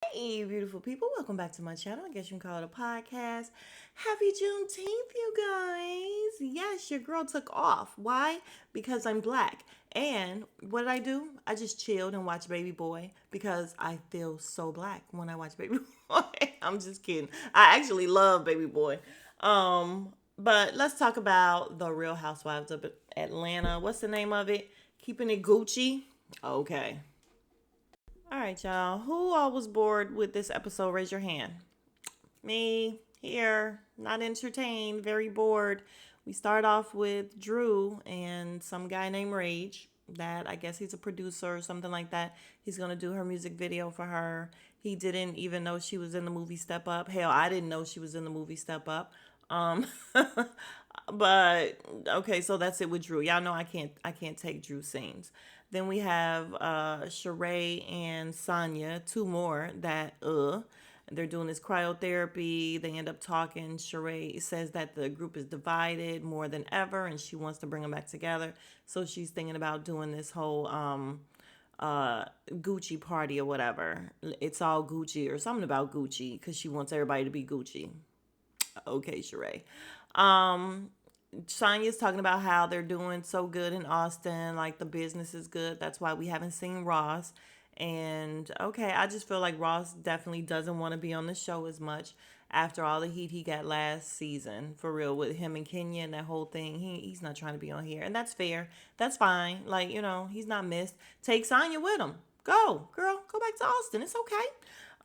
Hey, beautiful people. Welcome back to my channel. I guess you can call it a podcast. Happy Juneteenth, you guys. Yes, your girl took off. Why? Because I'm black. And what did I do? I just chilled and watched Baby Boy because I feel so black when I watch Baby Boy. I'm just kidding. I actually love Baby Boy. But let's talk about the Real Housewives of Atlanta. What's the name of it? Keeping it Gucci? Okay. All right, y'all. Who all was bored with this episode? Raise your hand. Me, here, not entertained, very bored. We start off with Drew and some guy named Rage, that I guess he's a producer or something like that. He's going to do her music video for her. He didn't even know she was in the movie Step Up. Hell, I didn't know she was in the movie Step Up. Um, but okay, so that's it with Drew. Y'all know I can't take Drew scenes. Then we have Sheree and Sonya, two more that they're doing this cryotherapy. They end up talking. Sheree says that the group is divided more than ever and she wants to bring them back together. So she's thinking about doing this whole Gucci party or whatever. It's all Gucci or something about Gucci because she wants everybody to be Gucci. Okay, Sheree. Um, Sonya's talking about how they're doing so good in Austin, like the business is good. That's why we haven't seen Ross. And okay, I just feel like Ross definitely doesn't want to be on the show as much after all the heat he got last season. For real, with him and Kenya and that whole thing. He's not trying to be on here. And that's fair. That's fine. Like, he's not missed. Take Sonya with him. Go, girl, go back to Austin. It's okay.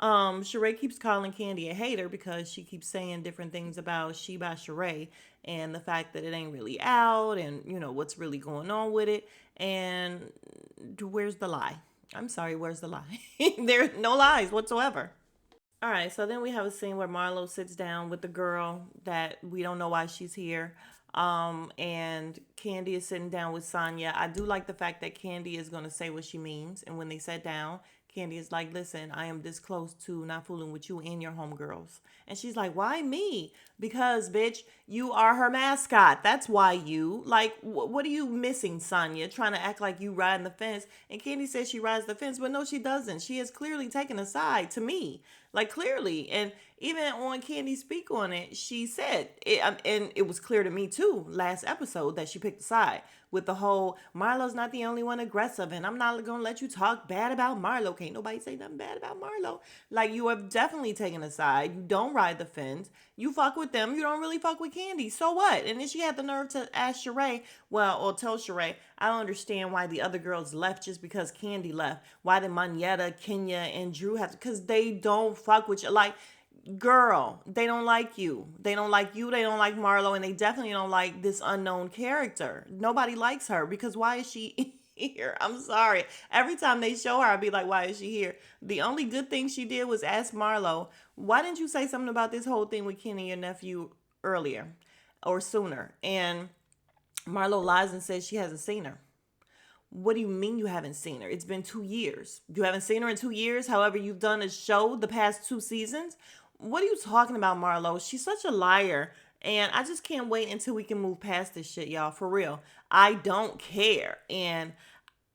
Sheree keeps calling Candy a hater because she keeps saying different things about She by Sheree and the fact that it ain't really out and what's really going on with it. And where's the lie? I'm sorry, where's the lie? There are no lies whatsoever. All right, so then we have a scene where Marlo sits down with the girl that we don't know why she's here. And Candy is sitting down with Sonya. I do like the fact that Candy is going to say what she means. And when they sat down, Candy is like, listen, I am this close to not fooling with you and your homegirls. And she's like, why me? Because, bitch, you are her mascot. That's why you. Like, what are you missing, Sonya? Trying to act like you riding the fence. And Candy says she rides the fence, but no, she doesn't. She has clearly taken a side to me. Like, clearly. And even on Candy Speak on it, she said, and it was clear to me too last episode that she picked a side with the whole Marlo's not the only one aggressive, and I'm not gonna let you talk bad about Marlo. Can't nobody say nothing bad about Marlo. Like, you have definitely taken a side. You don't ride the fence. You fuck with them. You don't really fuck with Candy. So what? And then she had the nerve to ask Sheree, well, or tell Sheree, I don't understand why the other girls left just because Candy left. Why did Manetta, Kenya, and Drew have to? Because they don't fuck with you. Like, girl, they don't like you. They don't like you. They don't like Marlo. And they definitely don't like this unknown character. Nobody likes her because why is she here? I'm sorry. Every time they show her, I'd be like, why is she here? The only good thing she did was ask Marlo, why didn't you say something about this whole thing with Kenny, your nephew, earlier or sooner? And Marlo lies and says she hasn't seen her. What do you mean you haven't seen her? It's been 2 years. You haven't seen her in 2 years? However, you've done a show the past two seasons? What are you talking about, Marlo? She's such a liar. And I just can't wait until we can move past this shit, y'all. For real. I don't care. And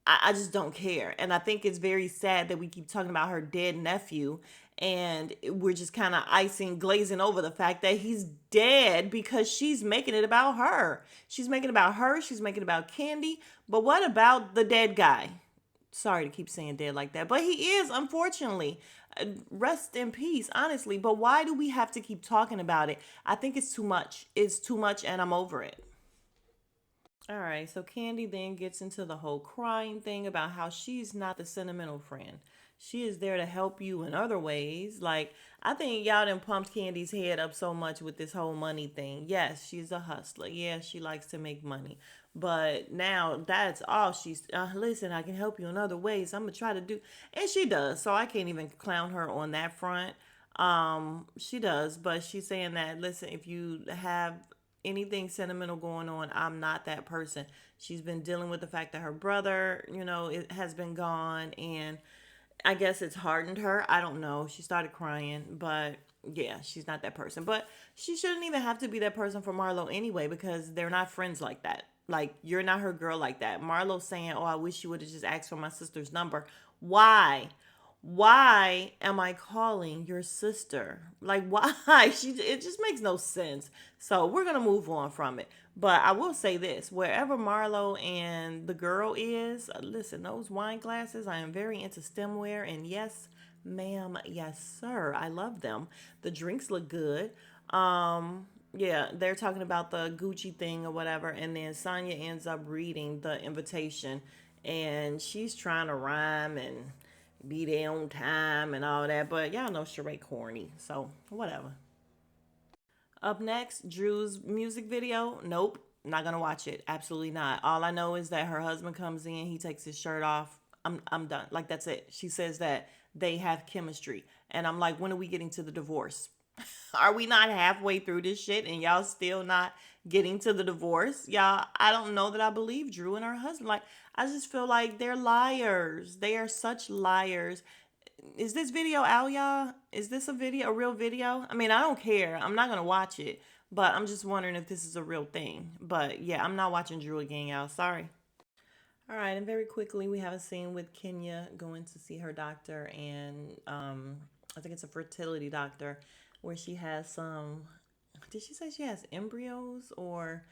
I just don't care. And I think it's very sad that we keep talking about her dead nephew and we're just kind of glazing over the fact that he's dead because she's making it about her. She's making it about her. She's making it about Candy. But what about the dead guy? Sorry to keep saying dead like that, but he is, unfortunately. Rest in peace, honestly. But why do we have to keep talking about it? I think it's too much. It's too much, and I'm over it. All right, so Candy then gets into the whole crying thing about how she's not the sentimental friend. She is there to help you in other ways. Like, I think y'all done pumped Candy's head up so much with this whole money thing. Yes, she's a hustler. Yes, she likes to make money. But now that's all she's, listen, I can help you in other ways. I'm going to try to do, and she does. So I can't even clown her on that front. She does, but she's saying that, listen, if you have anything sentimental going on, I'm not that person. She's been dealing with the fact that her brother, it has been gone, and I guess it's hardened her. I don't know. She started crying, but yeah, she's not that person. But she shouldn't even have to be that person for Marlo anyway because they're not friends like that. Like, you're not her girl like that. Marlo's saying, oh, I wish you would have just asked for my sister's number. Why? Why am I calling your sister? Like, why? It just makes no sense. So we're gonna move on from it. But I will say this: wherever Marlo and the girl is, listen, those wine glasses. I am very into stemware, and yes, ma'am, yes, sir, I love them. The drinks look good. Yeah, they're talking about the Gucci thing or whatever, and then Sonya ends up reading the invitation, and she's trying to rhyme and be there on time and all that. But y'all know Sheree corny, so whatever. Up next, Drew's music video. Nope, not gonna watch it. Absolutely not. All I know is that her husband comes in, he takes his shirt off. I'm done. Like that's it. She says that they have chemistry, and I'm like, when are we getting to the divorce? Are we not halfway through this shit and y'all still not getting to the divorce? Y'all, I don't know that I believe Drew and her husband. Like, I just feel like they're liars. They are such liars. Is this video out, y'all? Is this a real video? I mean, I don't care. I'm not gonna watch it, but I'm just wondering if this is a real thing. But yeah, I'm not watching Drew again, y'all. Sorry. All right, and very quickly, we have a scene with Kenya going to see her doctor, and I think it's a fertility doctor, where she has some. Did she say she has embryos or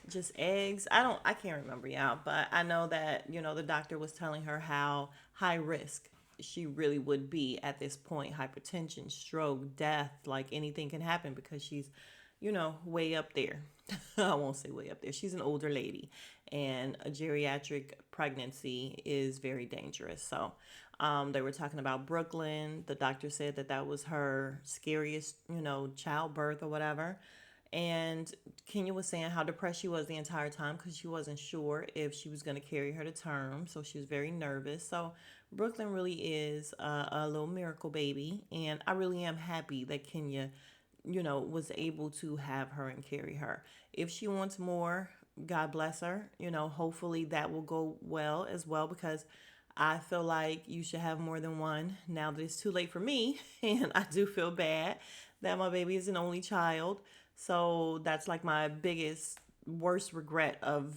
just eggs? I can't remember, y'all, but I know that the doctor was telling her how high risk she really would be at this point: hypertension, stroke, death, like anything can happen because she's way up there. I won't say way up there. She's an older lady, and a geriatric pregnancy is very dangerous. So, they were talking about Brooklyn. The doctor said that that was her scariest, childbirth or whatever. And Kenya was saying how depressed she was the entire time because she wasn't sure if she was going to carry her to term. So she was very nervous. So Brooklyn really is a little miracle baby. And I really am happy that Kenya was able to have her and carry her. If she wants more, God bless her. Hopefully that will go well as well because I feel like you should have more than one now that it's too late for me. And I do feel bad that my baby is an only child. So that's like my biggest, worst regret of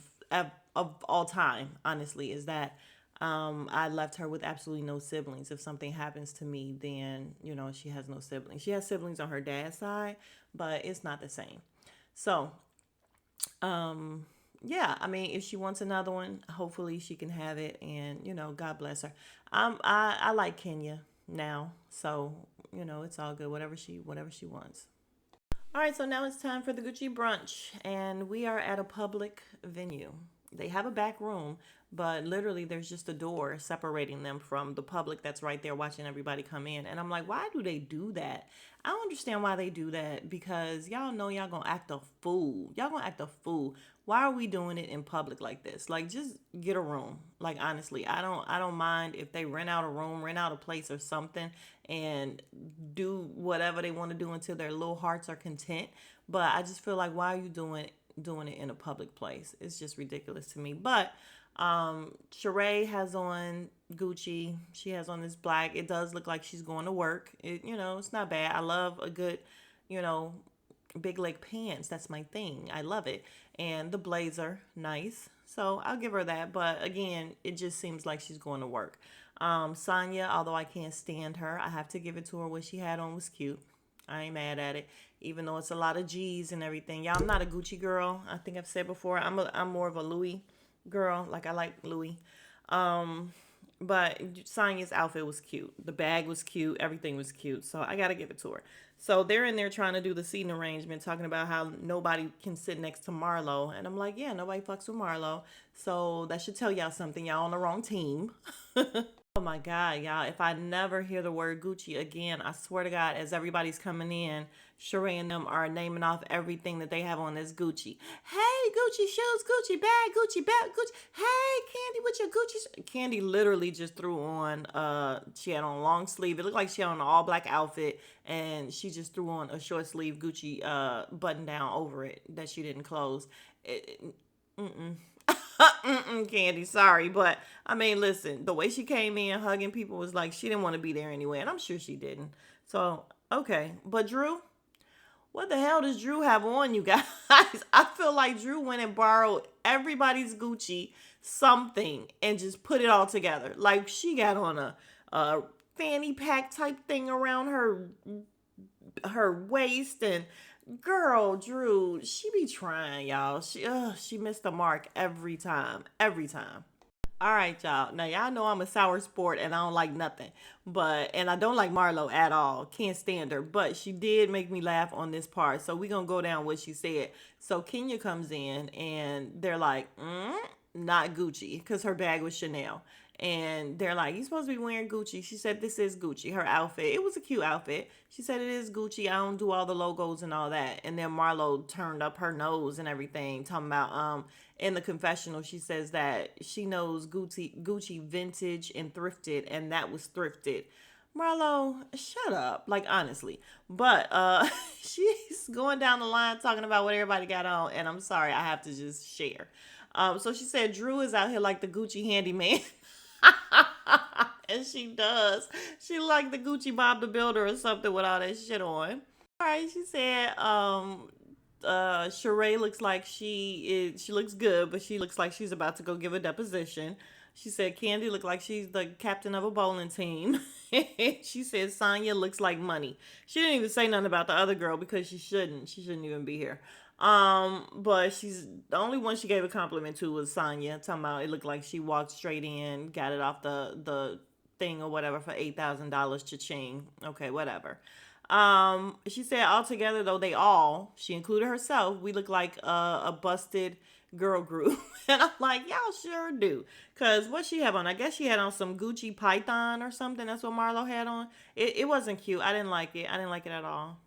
all time, honestly, is that I left her with absolutely no siblings. If something happens to me, then, she has no siblings. She has siblings on her dad's side, but it's not the same. So, yeah, I mean, if she wants another one, hopefully she can have it. And, God bless her. I like Kenya now. So, it's all good. Whatever she wants. All right, so now it's time for the Gucci brunch, and we are at a public venue. They have a back room, but literally there's just a door separating them from the public that's right there watching everybody come in. And I'm like, why do they do that? I don't understand why they do that because y'all know y'all gonna act a fool. Y'all gonna act a fool. Why are we doing it in public like this? Like, just get a room. Like, honestly, I don't mind if they rent out a room, rent out a place or something, and do whatever they want to do until their little hearts are content. But I just feel like, why are you doing it in a public place? It's just ridiculous to me. But Sheree has on Gucci. She has on this black. It does look like she's going to work. It's not bad. I love a good, you know, big leg pants. That's my thing. I love it. And the blazer, nice. So I'll give her that. But again, it just seems like she's going to work. Sonya, although I can't stand her, I have to give it to her. What she had on was cute. I ain't mad at it, even though it's a lot of G's and everything. Y'all, I'm not a Gucci girl. I think I've said before. I'm more of a Louis girl. Like, I like Louis. Um, but Sonya's outfit was cute. The bag was cute. Everything was cute. So I gotta give it to her. So they're in there trying to do the seating arrangement, talking about how nobody can sit next to Marlo. And I'm like, yeah, nobody fucks with Marlo. So that should tell y'all something. Y'all on the wrong team. Oh my God, y'all. If I never hear the word Gucci again, I swear to God, as everybody's coming in, Sheree and them are naming off everything that they have on as Gucci. Hey, Gucci shoes, Gucci bag, Gucci belt, Gucci. Hey, Candy, with your Gucci. Candy literally just threw on, she had on a long sleeve. It looked like she had on an all black outfit, and she just threw on a short sleeve Gucci button down over it that she didn't close. Mm-mm. Candy, sorry, but I mean, listen, the way she came in hugging people was like she didn't want to be there anyway, and I'm sure she didn't. So, okay, but Drew, what the hell does Drew have on, you guys? I feel like Drew went and borrowed everybody's Gucci something and just put it all together. Like, she got on a fanny pack type thing around her waist. And girl, Drew, she be trying, y'all. She missed the mark every time. Every time. All right, y'all. Now y'all know I'm a sour sport and I don't like nothing. And I don't like Marlo at all. Can't stand her. But she did make me laugh on this part. So we gonna go down what she said. So Kenya comes in and they're like, not Gucci, because her bag was Chanel. And they're like, you supposed to be wearing Gucci. She said, this is Gucci. Her outfit. It was a cute outfit. She said, it is Gucci. I don't do all the logos and all that. And then Marlo turned up her nose and everything, talking about, in the confessional, she says that she knows Gucci vintage and thrifted, and that was thrifted. Marlo, shut up. Like, honestly. But she's going down the line talking about what everybody got on, and I'm sorry, I have to just share. So she said Drew is out here like the Gucci handyman. And she does. She like the Gucci Bob the Builder or something with all that shit on. All right, she said, Sheree looks like she looks good, but she looks like she's about to go give a deposition. She said Candy looked like she's the captain of a bowling team. She said Sonya looks like money. She didn't even say nothing about the other girl because she shouldn't. She shouldn't even be here. But she's the only one she gave a compliment to was Sonya, talking about it looked like she walked straight in, got it off the thing or whatever for $8,000 cha-ching. Okay, whatever. She said altogether though she included herself, we look like a busted girl group. And I'm like, y'all sure do. Cause what she have on? I guess she had on some Gucci Python or something. That's what Marlo had on. It wasn't cute. I didn't like it. I didn't like it at all.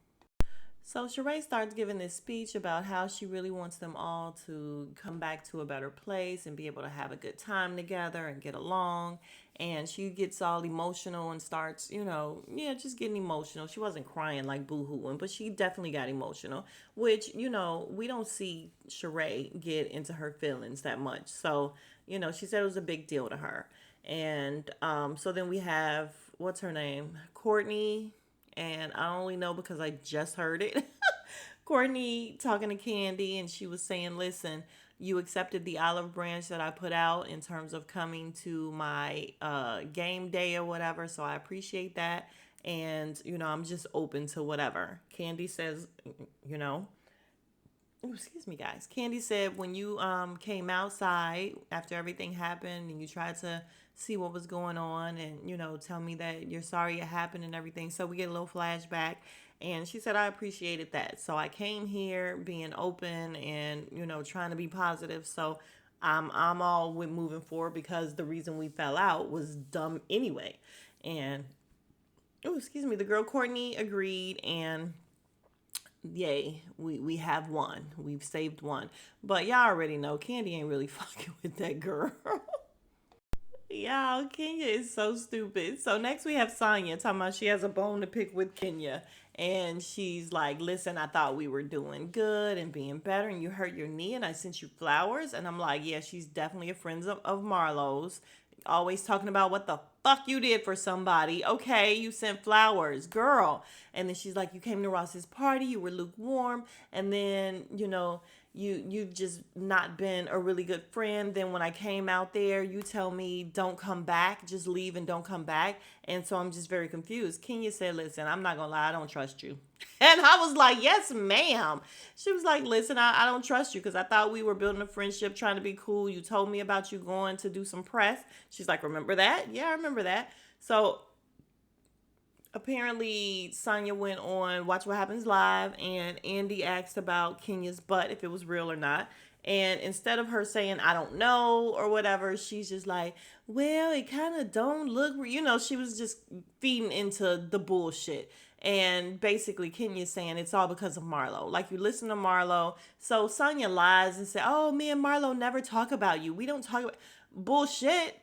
So Sheree starts giving this speech about how she really wants them all to come back to a better place and be able to have a good time together and get along. And she gets all emotional and starts, just getting emotional. She wasn't crying like boo-hooing, but she definitely got emotional, which, we don't see Sheree get into her feelings that much. So, she said it was a big deal to her. And so then we have, what's her name? Courtney. And I only know because I just heard it. Courtney talking to Candy, and she was saying, listen, you accepted the olive branch that I put out in terms of coming to my game day or whatever. So I appreciate that. And, I'm just open to whatever. Candy says, excuse me, guys. Candy said when you came outside after everything happened and you tried to see what was going on and, tell me that you're sorry it happened and everything. So we get a little flashback. And she said, I appreciated that. So I came here being open and, trying to be positive. So I'm all with moving forward because the reason we fell out was dumb anyway. And, the girl Courtney agreed, and yay, we have one. We've saved one. But y'all already know Candy ain't really fucking with that girl. Y'all, Kenya is so stupid. So next we have Sonya talking about she has a bone to pick with Kenya. And she's like, listen, I thought we were doing good and being better, and you hurt your knee and I sent you flowers. And I'm like, yeah, she's definitely a friend of Marlo's. Always talking about what the fuck you did for somebody. Okay, you sent flowers, girl. And then she's like, you came to Ross's party, you were lukewarm, and then, you've just not been a really good friend. Then when I came out there, you tell me don't come back, just leave and don't come back. And so I'm just very confused. Kenya said, listen, I'm not gonna lie, I don't trust you. And I was like, yes, ma'am. She was like, listen, I don't trust you because I thought we were building a friendship, trying to be cool. You told me about you going to do some press. She's like, remember that? Yeah, I remember that. So apparently Sonya went on Watch What Happens Live, and Andy asked about Kenya's butt, if it was real or not. And instead of her saying, I don't know or whatever, she's just like, well, it kind of don't look, she was just feeding into the bullshit. And basically Kenya's saying it's all because of Marlo. Like, you listen to Marlo. So Sonya lies and says, oh, me and Marlo never talk about you. We don't talk about bullshit,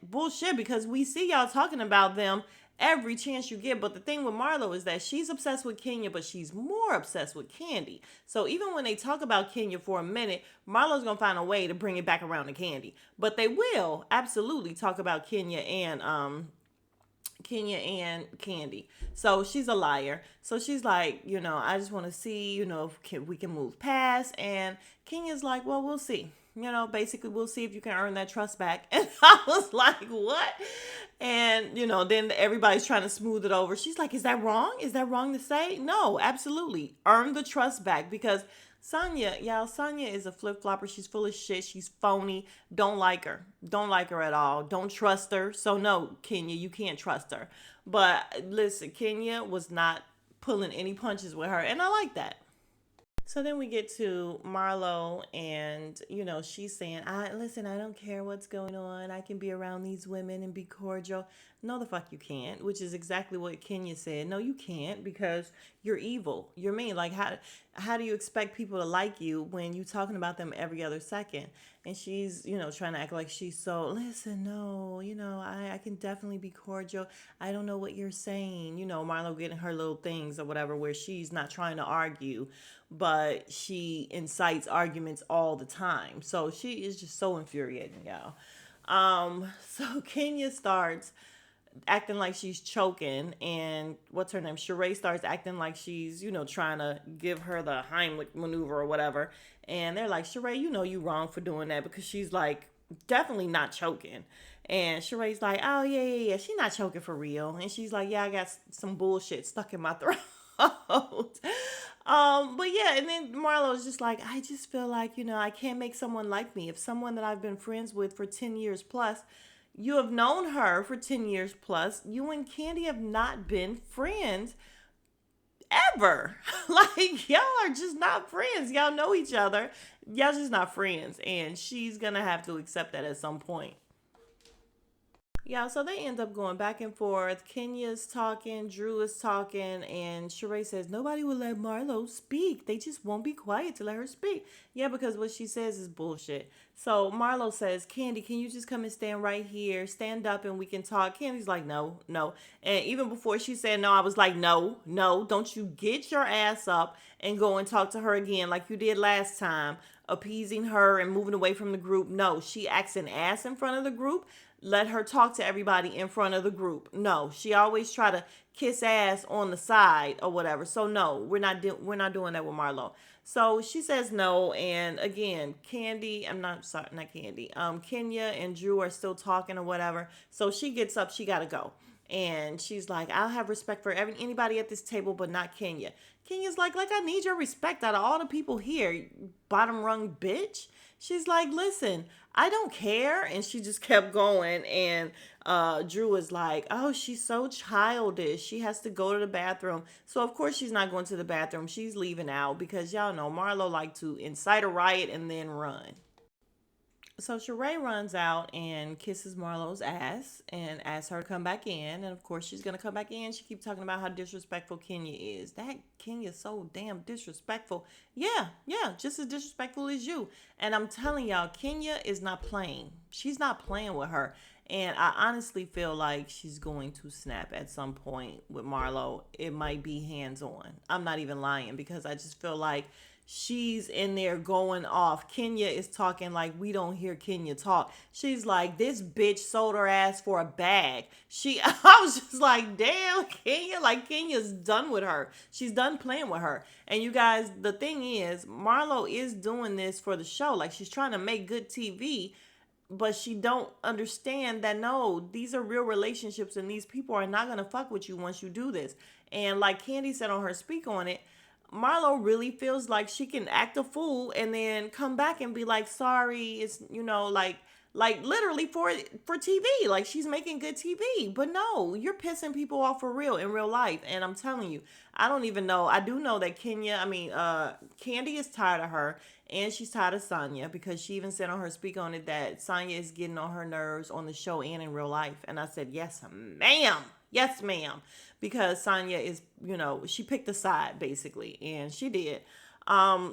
because we see y'all talking about them every chance you get. But the thing with Marlo is that she's obsessed with Kenya, but she's more obsessed with Candy. So even when they talk about Kenya for a minute, Marlo's gonna find a way to bring it back around to Candy. But they will absolutely talk about Kenya and Candy. So she's a liar. So she's like, I just want to see, if we can move past. And Kenya's like, well, we'll see. basically we'll see if you can earn that trust back. And I was like, what? And, then everybody's trying to smooth it over. She's like, is that wrong? Is that wrong to say? No, absolutely. Earn the trust back because Sonya is a flip flopper. She's full of shit. She's phony. Don't like her. Don't like her at all. Don't trust her. So, no, Kenya, you can't trust her. But listen, Kenya was not pulling any punches with her. And I like that. So then we get to Marlo, and she's saying, "I listen. I don't care what's going on. I can be around these women and be cordial." No, the fuck you can't. Which is exactly what Kenya said. No, you can't because you're evil. You're mean. Like how do you expect people to like you when you talking about them every other second? And she's trying to act like she's so. Listen, no, I can definitely be cordial. I don't know what you're saying. Marlo getting her little things or whatever where she's not trying to argue, but she incites arguments all the time. So she is just so infuriating, y'all. So Kenya starts acting like she's choking, and what's her name? Sheree starts acting like she's, trying to give her the Heimlich maneuver or whatever. And they're like, Sheree, you wrong for doing that because she's like definitely not choking. And Sheree's like, oh yeah. She's not choking for real. And she's like, yeah, I got some bullshit stuck in my throat. But yeah, and then Marlo's just like, I just feel like, I can't make someone like me. If someone that I've been friends with for 10 years plus, you have known her for 10 years plus, you and Candy have not been friends ever. Like, y'all are just not friends. Y'all know each other. Y'all just not friends. And she's gonna have to accept that at some point. Yeah, so they end up going back and forth. Kenya's talking, Drew is talking, and Sheree says, nobody will let Marlo speak. They just won't be quiet to let her speak. Yeah, because what she says is bullshit. So Marlo says, Candy, can you just come and stand right here? Stand up and we can talk. Candy's like, no, no. And even before she said no, I was like, no, no, don't you get your ass up and go and talk to her again like you did last time, appeasing her and moving away from the group. No, she acts an ass in front of the group. Let her talk to everybody in front of the group. No, she always try to kiss ass on the side or whatever. So no, we're not doing that with Marlo. So she says no, and again, Candy, I'm not sorry, not Candy. Kenya and Drew are still talking or whatever. So she gets up, she gotta go. And she's like, I'll have respect for anybody at this table, but not Kenya. Kenya's like I need your respect out of all the people here, bottom rung bitch. She's like, listen, I don't care. And she just kept going. And Drew is like, oh, she's so childish. She has to go to the bathroom. So, of course, she's not going to the bathroom. She's leaving out because y'all know Marlo like to incite a riot and then run. So Sheree runs out and kisses Marlo's ass and asks her to come back in. And of course, she's going to come back in. She keeps talking about how disrespectful Kenya is. That Kenya's so damn disrespectful. Yeah, just as disrespectful as you. And I'm telling y'all, Kenya is not playing. She's not playing with her. And I honestly feel like she's going to snap at some point with Marlo. It might be hands on. I'm not even lying because I just feel like she's in there going off. Kenya is talking like we don't hear Kenya talk. She's like, this bitch sold her ass for a bag. I was just like, damn, Kenya. Like, Kenya's done with her. She's done playing with her. And you guys, the thing is, Marlo is doing this for the show. Like, she's trying to make good TV, but she don't understand that no, these are real relationships and these people are not gonna fuck with you once you do this. And like Candy said on her speak on it, Marlo really feels like she can act a fool and then come back and be like, sorry, it's like literally for TV. Like she's making good TV. But no, you're pissing people off for real in real life. And I'm telling you, I don't even know. I do know that Candy is tired of her and she's tired of Sonya because she even said on her speak on it that Sonya is getting on her nerves on the show and in real life. And I said, yes, ma'am. Yes, ma'am. Because Sonya is, she picked a side basically, and she did.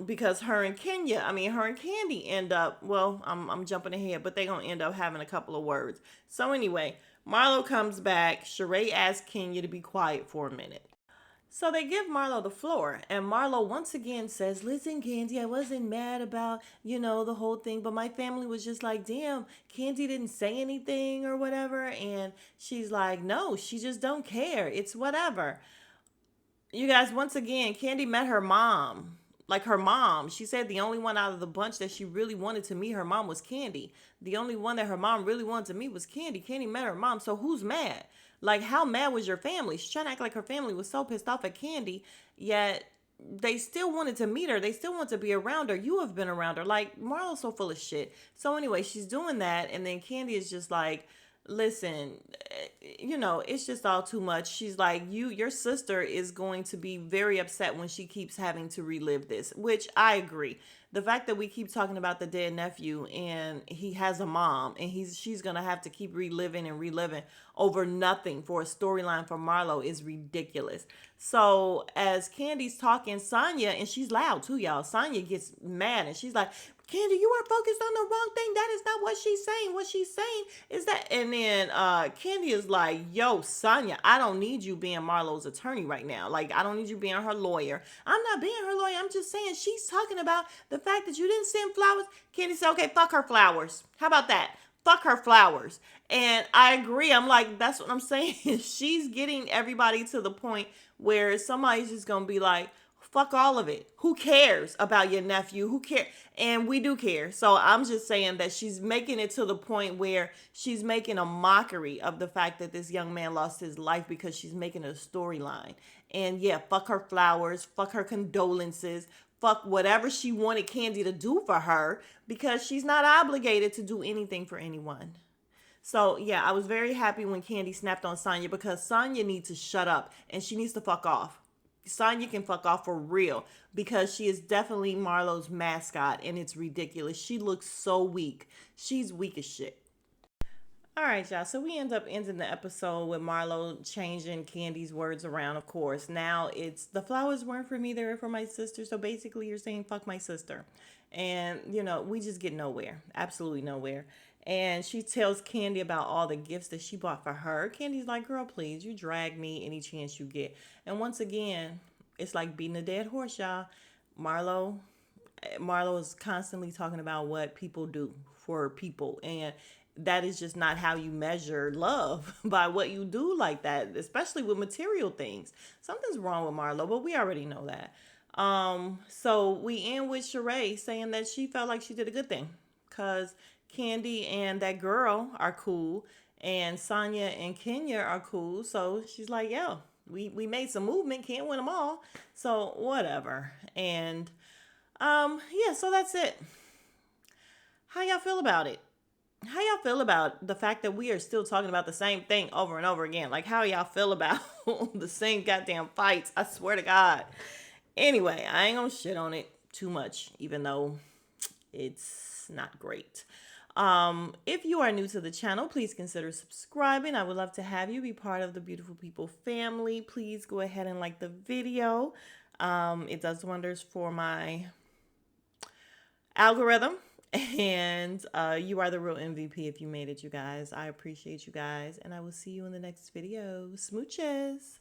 Because her and Candy end up, well, I'm jumping ahead, but they're going to end up having a couple of words. So anyway, Marlo comes back. Sheree asks Kenya to be quiet for a minute. So they give Marlo the floor, and Marlo once again says, listen, Candy, I wasn't mad about, the whole thing, but my family was just like, damn, Candy didn't say anything or whatever. And she's like, no, she just don't care. It's whatever. You guys, once again, Candy met her mom. Like her mom, she said the only one out of the bunch that she really wanted to meet her mom was Candy. The only one that her mom really wanted to meet was Candy. Candy met her mom. So who's mad? Like, how mad was your family? She's trying to act like her family was so pissed off at Candy, yet they still wanted to meet her. They still want to be around her. You have been around her. Like, Marlo's so full of shit. So anyway, she's doing that, and then Candy is just like, listen, it's just all too much. She's like, your sister is going to be very upset when she keeps having to relive this, which I agree. The fact that we keep talking about the dead nephew and he has a mom and she's gonna have to keep reliving and reliving over nothing for a storyline for Marlo is ridiculous. So as Candy's talking, Sonya, and she's loud too, y'all. Sonya gets mad and she's like, Candy, you are focused on the wrong thing. That is not what she's saying. What she's saying is that, and then Candy is like, yo, Sonya, I don't need you being Marlo's attorney right now. Like, I don't need you being her lawyer. I'm not being her lawyer. I'm just saying she's talking about the fact that you didn't send flowers. Candy said, okay, fuck her flowers. How about that? Fuck her flowers. And I agree. I'm like, that's what I'm saying. She's getting everybody to the point where somebody's just going to be like, fuck all of it. Who cares about your nephew? Who cares? And we do care. So I'm just saying that she's making it to the point where she's making a mockery of the fact that this young man lost his life because she's making a storyline. And yeah, fuck her flowers, fuck her condolences, fuck whatever she wanted Candy to do for her because she's not obligated to do anything for anyone. So yeah, I was very happy when Candy snapped on Sonya because Sonya needs to shut up and she needs to fuck off. Sonya can fuck off for real because she is definitely Marlo's mascot and it's ridiculous. She looks so weak. She's weak as shit. All right, y'all. So we end up ending the episode with Marlo changing Candy's words around, of course. Now it's the flowers weren't for me, they were for my sister. So basically, you're saying fuck my sister. And, we just get nowhere. Absolutely nowhere. And she tells Candy about all the gifts that she bought for her. Candy's like, girl, please, you drag me any chance you get. And once again, it's like beating a dead horse, y'all. Marlo is constantly talking about what people do for people. And that is just not how you measure love by what you do like that, especially with material things. Something's wrong with Marlo, but we already know that. So we end with Sheree saying that she felt like she did a good thing because Candy and that girl are cool and Sonya and Kenya are cool. So she's like, yo, we made some movement, can't win them all. So whatever. And yeah, so that's it. How y'all feel about it? How y'all feel about the fact that we are still talking about the same thing over and over again? Like, how y'all feel about the same goddamn fights? I swear to God. Anyway, I ain't gonna shit on it too much, even though it's not great. If you are new to the channel, please consider subscribing. I would love to have you be part of the Beautiful People family. Please go ahead and like the video. It does wonders for my algorithm. And you are the real MVP if you made it, you guys. I appreciate you guys. And I will see you in the next video. Smooches.